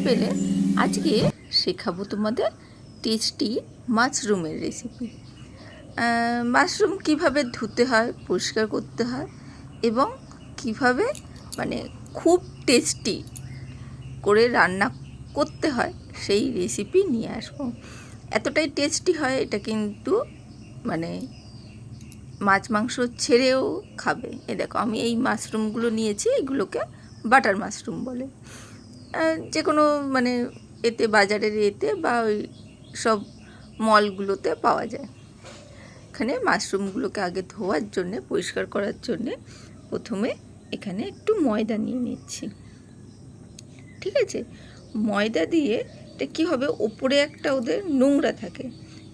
পেলে আজকে শেখাবো তোমাদের টেস্টি মাশরুমের রেসিপি। মাশরুম কিভাবে ধুতে হয়, পরিষ্কার করতে হয় এবং কিভাবে মানে খুব টেস্টি করে রান্না করতে হয় সেই রেসিপি নিয়ে আসবো। এতটাই টেস্টি হয় এটা, কিন্তু মানে মাছ মাংস ছেড়েও খাবে। এ দেখো, আমি এই মাশরুমগুলো নিয়েছি, এগুলোকে বাটার মাশরুম বলে। যে কোনো মানে এতে বাজারের এতে বা ওই সব মলগুলোতে পাওয়া যায়। এখানে মাশরুমগুলোকে আগে ধোয়ার জন্যে, পরিষ্কার করার জন্যে প্রথমে এখানে একটু ময়দা নিয়ে নিচ্ছি। ঠিক আছে, ময়দা দিয়ে এটা কী হবে, ওপরে একটা ওদের নোংরা থাকে,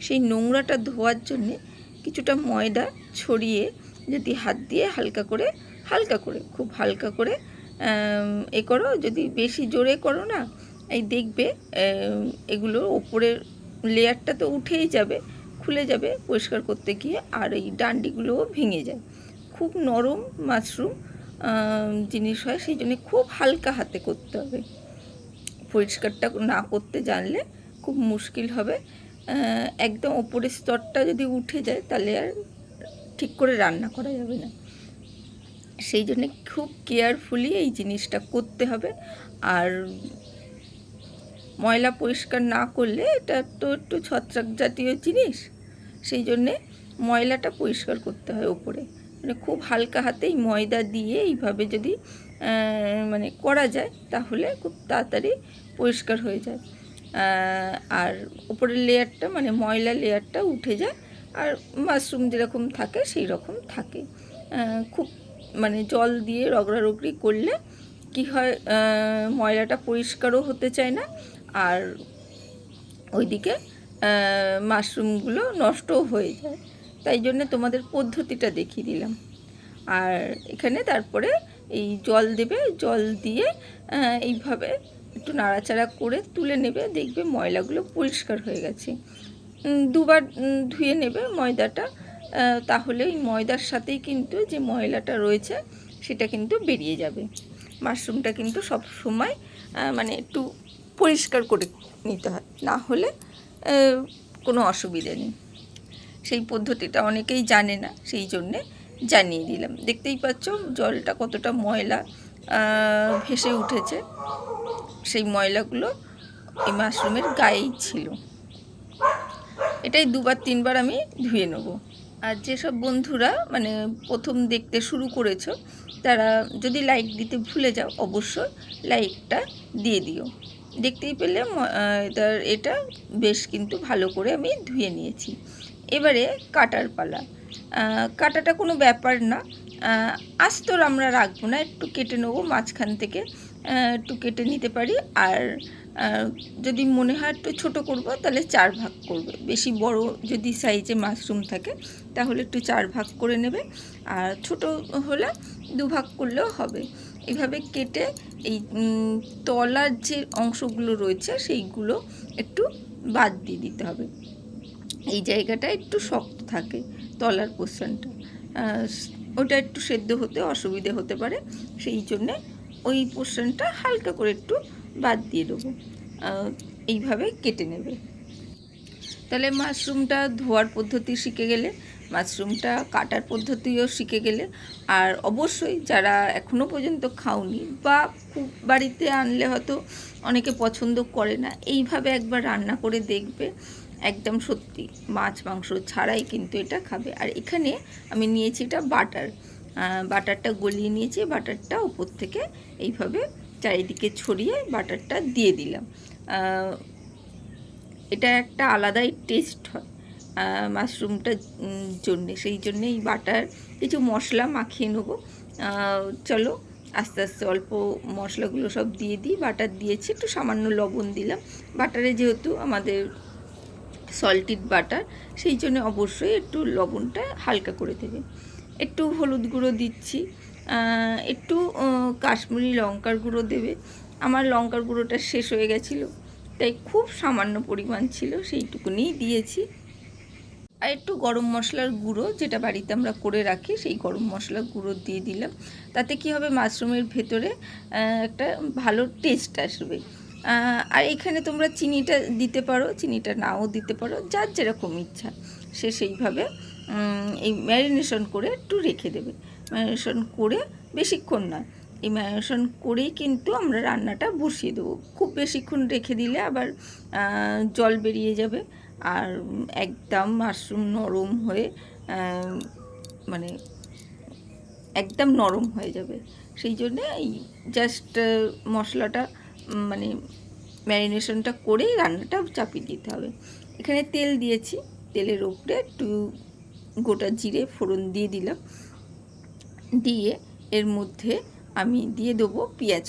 সেই নোংরাটা ধোয়ার জন্যে কিছুটা ময়দা ছড়িয়ে যদি হাত দিয়ে হালকা করে খুব হালকা করে এ করো, যদি বেশি জোরে করো না, এই দেখবে এগুলোর ওপরের লেয়ারটা তো উঠেই যাবে, খুলে যাবে পরিষ্কার করতে গিয়ে, আর এই ডান্ডিগুলোও ভেঙে যায়। খুব নরম মাশরুম জিনিস হয়, সেই জন্য খুব হালকা হাতে করতে হবে। পরিষ্কারটা না করতে জানলে খুব মুশকিল হবে। একদম ওপরের স্তরটা যদি উঠে যায় তাহলে আর ঠিক করে রান্না করা যাবে না। সেই জন্যে খুব কেয়ারফুলি এই জিনিসটা করতে হবে। আর ময়লা পরিষ্কার না করলে এটা তো একটু ছত্রাক জাতীয় জিনিস, সেই জন্যে ময়লাটা পরিষ্কার করতে হয় ওপরে। মানে খুব হালকা হাতেই ময়দা দিয়ে এইভাবে যদি মানে করা যায় তাহলে খুব তাড়াতাড়ি পরিষ্কার হয়ে যায়, আর উপরের লেয়ারটা মানে ময়লা লেয়ারটা উঠে যায়, আর মাশরুম যেরকম থাকে সেই রকম থাকে। খুব মানে জল দিয়ে রগড়ারগড়ি করলে কি হয়, ময়লাটা পরিষ্কারও হতে চায় না, আর ওইদিকে মাশরুমগুলো নষ্টও হয়ে যায়। তাই জন্য তোমাদের পদ্ধতিটা দেখিয়ে দিলাম। আর এখানে তারপরে এই জল দেবে, জল দিয়ে এইভাবে একটু নাড়াচাড়া করে তুলে নেবে, দেখবে ময়লাগুলো পরিষ্কার হয়ে গেছে। দুবার ধুয়ে নেবে ময়দাটা, তাহলে এই ময়দার সাথেই কিন্তু যে ময়লাটা রয়েছে সেটা কিন্তু বেরিয়ে যাবে। মাশরুমটা কিন্তু সব সময় মানে একটু পরিষ্কার করে নিতে হয়, না হলে কোনো অসুবিধে নেই। সেই পদ্ধতিটা অনেকেই জানে না, সেই জন্যে জানিয়ে দিলাম। দেখতেই পাচ্ছ জলটা কতটা ময়লা ভেসে উঠেছে, সেই ময়লাগুলো এই মাশরুমের গায়েই ছিল। এটাই দুবার তিনবার আমি ধুয়ে নেব। আর যেসব বন্ধুরা মানে প্রথম দেখতে শুরু করেছো তারা যদি লাইক দিতে ভুলে যাও, অবশ্যই লাইকটা দিয়ে দিও। দেখতেই পেলে এটা বেশ কিন্তু ভালো করে আমি ধুয়ে নিয়েছি। এবারে কাটার পালা। কাটাটা কোনো ব্যাপার না, আস্ত আমরা রাখবো না, একটু কেটে নেবো মাঝখান থেকে, একটু কেটে নিতে পারি। আর যদি মনে হয় একটু ছোটো করবো তাহলে 4 ভাগ করবে। বেশি বড় যদি সাইজে মাশরুম থাকে তাহলে একটু 4 ভাগ করে নেবে, আর ছোটো হলে 2 ভাগ করলেও হবে। এইভাবে কেটে এই তলার যে অংশগুলো রয়েছে সেইগুলো একটু বাদ দিয়ে দিতে হবে। এই জায়গাটা একটু শক্ত থাকে, তলার পোর্শনটা, ওটা একটু সেদ্ধ হতে অসুবিধে হতে পারে, সেই জন্যে ওই পোর্শনটা হালকা করে একটু বাদ দিয়ে দেবো। এইভাবে কেটে নেবে। তাহলে মাশরুমটা ধোয়ার পদ্ধতি শিখে গেলে, মাশরুমটা কাটার পদ্ধতিও শিখে গেলে। আর অবশ্যই যারা এখনও পর্যন্ত খাওনি বা খুব বাড়িতে আনলে হয়তো অনেকে পছন্দ করে না, এইভাবে একবার রান্না করে দেখবে, একদম সত্যি মাছ মাংস ছাড়াই কিন্তু এটা খাবে। আর এখানে আমি নিয়েছি এটা বাটারটা গলিয়ে নিয়েছি, বাটারটা উপর থেকে এইভাবে চারিদিকে ছড়িয়ে বাটারটা দিয়ে দিলাম। এটা একটা আলাদাই টেস্ট হয় মাশরুমটার জন্যে, সেই জন্যে এই বাটার কিছু মশলা মাখিয়ে নেবো। চলো আস্তে আস্তে অল্প মশলাগুলো সব দিয়ে দিই। বাটার দিয়েছি, একটু সামান্য লবণ দিলাম। বাটারে যেহেতু আমাদের সল্টেড বাটার, সেই জন্য অবশ্যই একটু লবণটা হালকা করে দেবে। একটু হলুদ গুঁড়ো দিচ্ছি, একটু কাশ্মীরি লঙ্কার গুঁড়ো দেবে। আমার লঙ্কার গুঁড়োটা শেষ হয়ে গেছিলো, তাই খুব সামান্য পরিমাণ ছিল, সেইটুকুনিই দিয়েছি। আর একটু গরম মশলার গুঁড়ো, যেটা বাড়িতে আমরা করে রাখি, সেই গরম মশলার গুঁড়ো দিয়ে দিলাম। তাতে কি হবে, মাশরুমের ভেতরে একটা ভালো টেস্ট আসবে। আর এখানে তোমরা চিনিটা দিতে পারো, চিনিটা নাও দিতে পারো, যার যেরকম ইচ্ছা সে সেইভাবে এই ম্যারিনেশন করে একটু রেখে দেবে। ম্যারিনেশন করে বেশিক্ষণ নয়, এই ম্যারিনেশন করেই কিন্তু আমরা রান্নাটা বসিয়ে দেবো। খুব বেশিক্ষণ রেখে দিলে আবার জল বেরিয়ে যাবে আর একদম মাশরুম নরম হয়ে মানে একদম নরম হয়ে যাবে। সেই জন্যে এই জাস্ট মশলাটা মানে ম্যারিনেশনটা করেই রান্নাটা চাপিয়ে দিতে হবে। এখানে তেল দিয়েছি, তেলের উপরে একটু গোটা জিরে ফোড়ন দিয়ে দিলাম, দিয়ে এর মধ্যে আমি দিয়ে দেবো পেঁয়াজ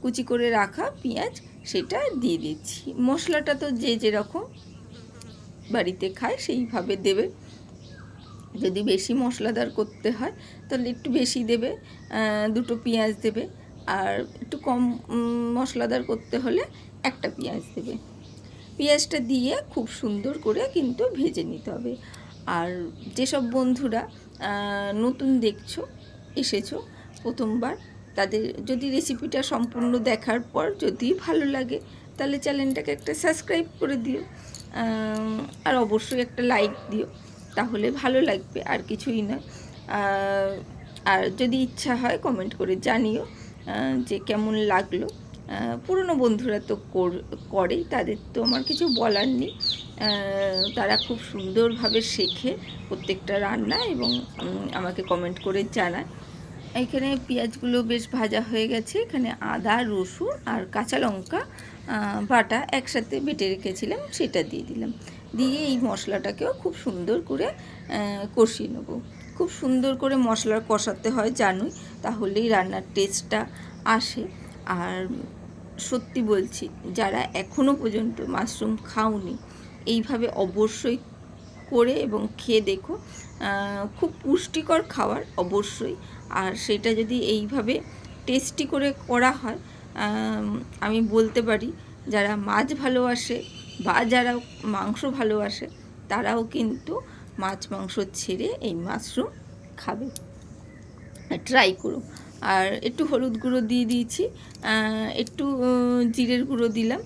কুচি করে রাখা পেঁয়াজ, সেটা দিয়ে দিচ্ছি। মশলাটা তো যে যেরকম বাড়িতে খায় সেইভাবে দেবে। যদি বেশি মশলাদার করতে হয় তাহলে একটু বেশি দেবে, দুটো পেঁয়াজ দেবে। আর একটু কম মশলাদার করতে হলে একটা পেঁয়াজ দেবে। পেঁয়াজটা দিয়ে খুব সুন্দর করে কিন্তু ভেজে নিতে হবে। আর যেসব বন্ধুরা নতুন এসেছো প্রথমবার, তাদের যদি রেসিপিটা সম্পূর্ণ দেখার পর যদি ভালো লাগে তাহলে চ্যানেলটাকে একটা সাবস্ক্রাইব করে দিও, আর অবশ্যই একটা লাইক দিও, তাহলে ভালো লাগবে, আর কিছুই নয়। আর যদি ইচ্ছা হয় কমেন্ট করে জানিও যে কেমন লাগলো। পুরনো বন্ধুরা তো করেই, তাদের তো আমার কিছু বলার নেই, তারা খুব সুন্দরভাবে শেখে প্রত্যেকটা রান্না এবং আমাকে কমেন্ট করে জানায়। এখানে পেঁয়াজগুলো বেশ ভাজা হয়ে গেছে, এখানে আদা রসুন আর কাঁচা লঙ্কা বাটা একসাথে বেটে রেখেছিলাম, সেটা দিয়ে দিলাম। দিয়ে এই মশলাটাকেও খুব সুন্দর করে কষিয়ে নেব। খুব সুন্দর করে মশলা কষাতে হয় জানোই, তাহলেই রান্নার টেস্টটা আসে। আর সত্যি বলছি, যারা এখনও পর্যন্ত মাশরুম খাওনি, এইভাবে অবশ্যই করে এবং খেয়ে দেখো। খুব পুষ্টিকর খাবার অবশ্যই, আর সেটা যদি এইভাবে টেস্টি করে করা হয়, আমি বলতে পারি যারা মাছ ভালোবাসে বা যারা মাংস ভালোবাসে তারাও কিন্তু মাছ মাংস ছেড়ে এই মাশরুম খাবে। ট্রাই করো। আর একটু হলুদ গুঁড়ো দিয়ে দিয়েছি, একটু জিরের গুঁড়ো দিলাম,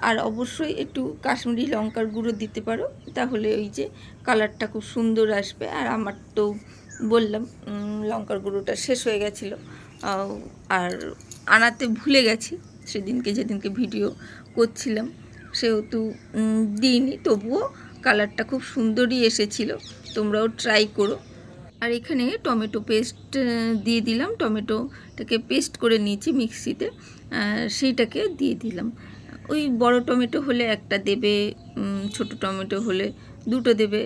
আর অবশ্যই একটু কাশ্মীরি লঙ্কার গুঁড়ো দিতে পারো, তাহলে ওই যে কালারটা খুব সুন্দর আসবে। আর আমার তো বললাম লঙ্কার গুঁড়োটা শেষ হয়ে গেছিলো, আর আনাতে ভুলে গেছি যেদিনকে ভিডিও করছিলাম, সেহেতু দিইনি, তবুও কালারটা খুব সুন্দরই এসেছিলো। তোমরাও ট্রাই করো। আর এখানে টমেটো পেস্ট দিয়ে দিলাম, টমেটোটাকে পেস্ট করে নিয়েছি মিক্সিতে, সেইটাকে দিয়ে দিলাম। ওই বড় টমেটো হলে একটা দেবে, ছোট টমেটো হলে দুটো দেবে।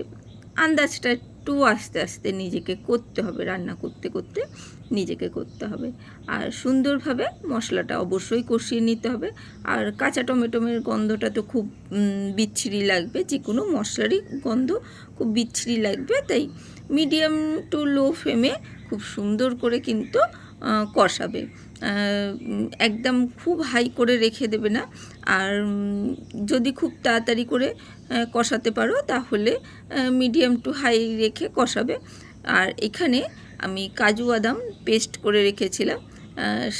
আন্দাজটা একটু আস্তে আস্তে নিজেকে করতে হবে, রান্না করতে করতে নিজেকে করতে হবে। আর সুন্দরভাবে মশলাটা অবশ্যই কষিয়ে নিতে হবে। আর কাঁচা টমেটোমের গন্ধটা তো খুব বিচ্ছিরি লাগবে, যে কোনো মশলারই গন্ধ খুব বিচ্ছিরি লাগবে, তাই মিডিয়াম টু লো ফ্লেমে খুব সুন্দর করে কিন্তু কষাবে। একদম খুব হাই করে রেখে দেবে না। আর যদি খুব তাড়াতাড়ি করে কষাতে পারো তাহলে মিডিয়াম টু হাই রেখে কষাবে। আর এখানে আমি কাজু বাদাম পেস্ট করে রেখেছিলাম,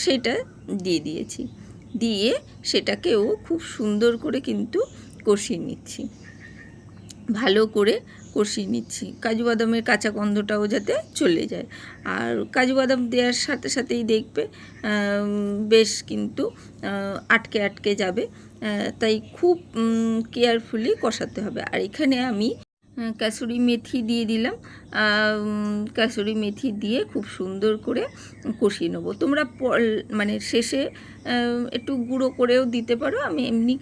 সেটা দিয়ে দিয়েছি, দিয়ে সেটাকেও খুব সুন্দর করে কিন্তু কষিয়ে নিচ্ছি, ভালো করে কষিয়ে নিচ্ছি। কাজু বাদামের কাঁচা গন্ধটাও যাতে চলে যায়। আর কাজু বাদাম দেওয়ার সাথে সাথেই দেখবে বেশ কিন্তু আটকে আটকে যাবে, তাই খুব কেয়ারফুলি কষাতে হবে। আর এখানে আমি কাসুরি মেথি দিয়ে দিলাম, কাসুরি মেথি দিয়ে খুব সুন্দর করে কষিয়ে নেবো। তোমরা মানে শেষে একটু গুঁড়ো করেও দিতে পারো, আমি এমনি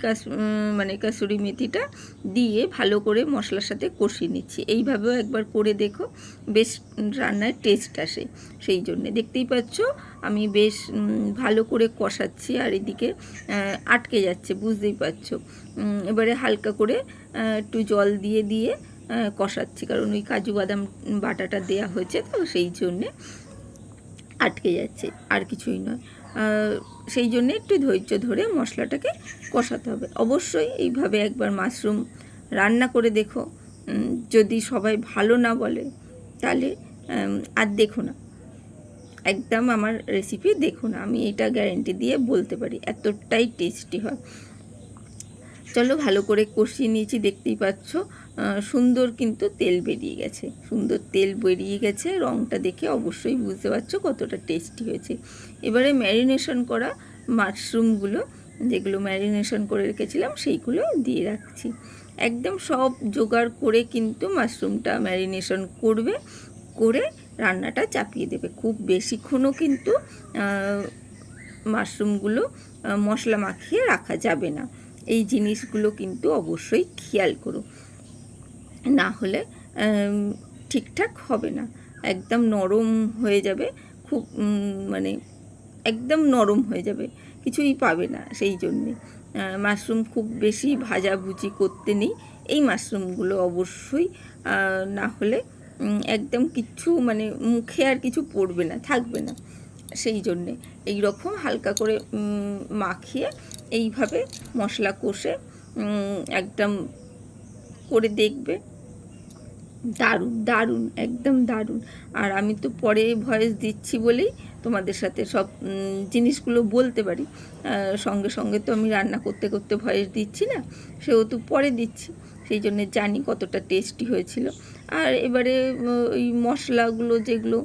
কাসুরি মেথিটা দিয়ে ভালো করে মশলার সাথে কষিয়ে নিচ্ছি। এইভাবেও একবার করে দেখো, বেশ রান্নার টেস্ট আসে। সেই জন্যে দেখতেই পাচ্ছ আমি বেশ ভালো করে কষাচ্ছি, আর এদিকে আটকে যাচ্ছে, বুঝতেই পারছো। এবারে হালকা করে একটু জল দিয়ে কষাচ্ছি, কারণ ওই কাজু বাদাম বাটাটা দেয়া হয়েছে তো, সেই জন্যে আটকে যাচ্ছে, আর কিছুই নয়। সেই জন্যে একটু ধৈর্য ধরে মশলাটাকে কষাতে হবে। অবশ্যই এইভাবে একবার মাশরুম রান্না করে দেখো, যদি সবাই ভালো না বলে তাহলে আর দেখো না। একদম আমার রেসিপি দেখুন, আমি এটা গ্যারেন্টি দিয়ে বলতে পারি, এতটাই টেস্টি হয়। চলো ভালো করে কষিয়ে নিয়েছি, দেখতেই পাচ্ছ সুন্দর কিন্তু তেল বেরিয়ে গেছে, সুন্দর তেল বেরিয়ে গেছে, রঙটা দেখে অবশ্যই বুঝতে পারছো কতটা টেস্টি হয়েছে। এবারে ম্যারিনেশন করা মাশরুমগুলো, যেগুলো ম্যারিনেশন করে রেখেছিলাম সেইগুলো দিয়ে রাখছি। একদম সব জোগাড় করে কিন্তু মাশরুমটা ম্যারিনেশন করবে, করে রান্নাটা চাপিয়ে দেবে। খুব বেশিক্ষণও কিন্তু মাশরুমগুলো মশলা মাখিয়ে রাখা যাবে না। এই জিনিসগুলো কিন্তু অবশ্যই খেয়াল করো, না হলে ঠিকঠাক হবে না, একদম নরম হয়ে যাবে, খুব মানে একদম নরম হয়ে যাবে, কিছুই পাবে না। সেই জন্যে মাশরুম খুব বেশি ভাজাভুজি করতে নেই এই মাশরুমগুলো অবশ্যই, না হলে একদম কিচ্ছু মানে মুখে আর কিছু পড়বে না, থাকবে না। সেই জন্যে এই রকম হালকা করে মাখিয়ে এইভাবে মশলা কষে একদম করে দেখবে, দারুণ দারুণ, একদম দারুণ। আর আমি তো পরে ভয়েস দিচ্ছি বলেই তোমাদের সাথে সব জিনিসগুলো বলতে পারি, সঙ্গে সঙ্গে তো আমি রান্না করতে করতে ভয়েস দিচ্ছি না, সেহেতু পরে দিচ্ছি, সেই জন্যে জানি কতটা টেস্টি হয়েছিল। আর এবারে ওই মশলাগুলো যেগুলো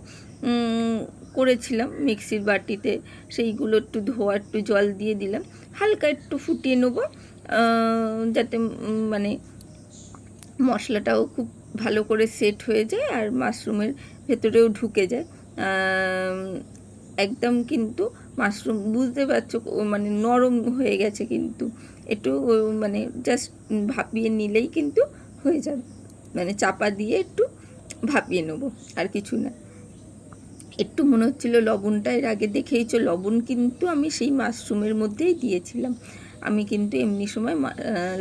করেছিলাম মিক্সির বাটিতে, সেইগুলো একটু ধোয়া, একটু জল দিয়ে দিলাম, হালকা একটু ফুটিয়ে নেবো, যাতে মানে মশলাটাও খুব ভালো করে সেট হয়ে যায় আর মাশরুমের ভেতরেও ঢুকে যায়। একদম কিন্তু মাশরুম বুঝতে পারছো মানে নরম হয়ে গেছে, কিন্তু একটু মানে জাস্ট ভাপিয়ে নিলেই কিন্তু হয়ে যাবে, মানে চাপা দিয়ে একটু ভাপিয়ে নেবো, আর কিছু না। একটু মনে হচ্ছিলো লবণটা, এর আগে দেখেইছো লবণ কিন্তু আমি সেই মাশরুমের মধ্যেই দিয়েছিলাম, আমি কিন্তু এমনি সময়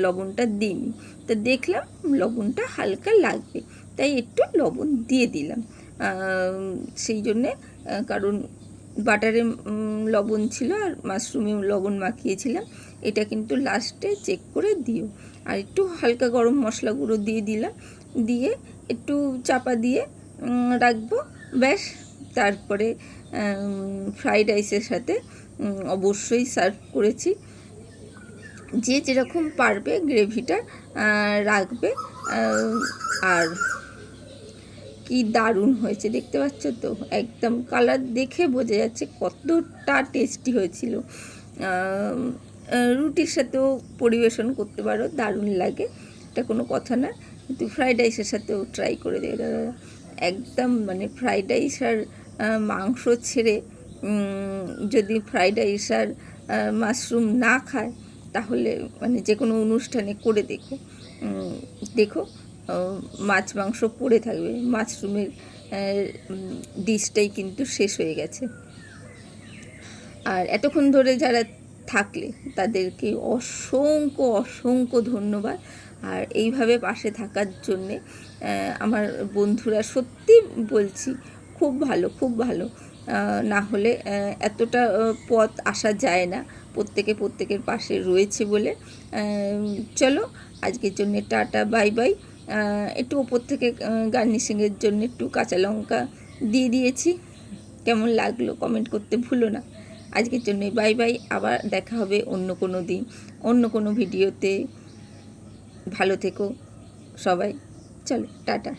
লবণটা দিইনি। তো দেখলাম লবণটা হালকা লাগবে, তাই একটু লবণ দিয়ে দিলাম। সেই জন্যে, কারণ বাটারে লবণ ছিল আর মাশরুমে লবণ মাখিয়েছিলাম, এটা কিন্তু লাস্টে চেক করে দিও। আর একটু হালকা গরম মশলা গুঁড়ো দিয়ে দিলাম, দিয়ে একটু চাপা দিয়ে রাখবো, ব্যাস। তারপরে ফ্রাইড রাইসের সাথে অবশ্যই সার্ভ করেছি। যে যেরকম পারবে গ্রেভিটা রাখবে। আর কি দারুণ হয়েছে দেখতে পাচ্ছ তো, একদম কালার দেখে বোঝা যাচ্ছে কতটা টেস্টি হয়েছিল। রুটির সাথেও পরিবেশন করতে পারো, দারুণ লাগে, এটা কোনো কথা না, কিন্তু ফ্রাইড রাইসের সাথেও ট্রাই করে দেবে। একদম মানে ফ্রাইড রাইস আর মাংস ছেড়ে যদি ফ্রাইড রাইস আর মাশরুম না খায়, তাহলে মানে যে কোনো অনুষ্ঠানে করে দেখো, দেখো মাছ মাংস পড়ে থাকবে, মাশরুমের ডিশটাই কিন্তু শেষ হয়ে গেছে। আর এতক্ষণ ধরে যারা থাকলে তাদেরকে অসংখ্য অসংখ্য ধন্যবাদ। আর এইভাবে পাশে থাকার জন্যে আমার বন্ধুরা, সত্যি বলছি, খুব ভালো, খুব ভালো, না হলে এতটা পথ আসা যায় না, প্রত্যেকের পাশে রয়েছে বলে। চলো আজকের জন্য টাটা, বাই বাই। একটু ওপর থেকে গার্নিশিংয়ের জন্য একটু কাঁচা লঙ্কা দিয়ে দিয়েছি, কেমন লাগলো কমেন্ট করতে ভুলো না। আজকের জন্য বাই বাই, আবার দেখা হবে অন্য কোনো দিন, অন্য কোনো ভিডিওতে। ভালো থেকো সবাই, চলো টাটা।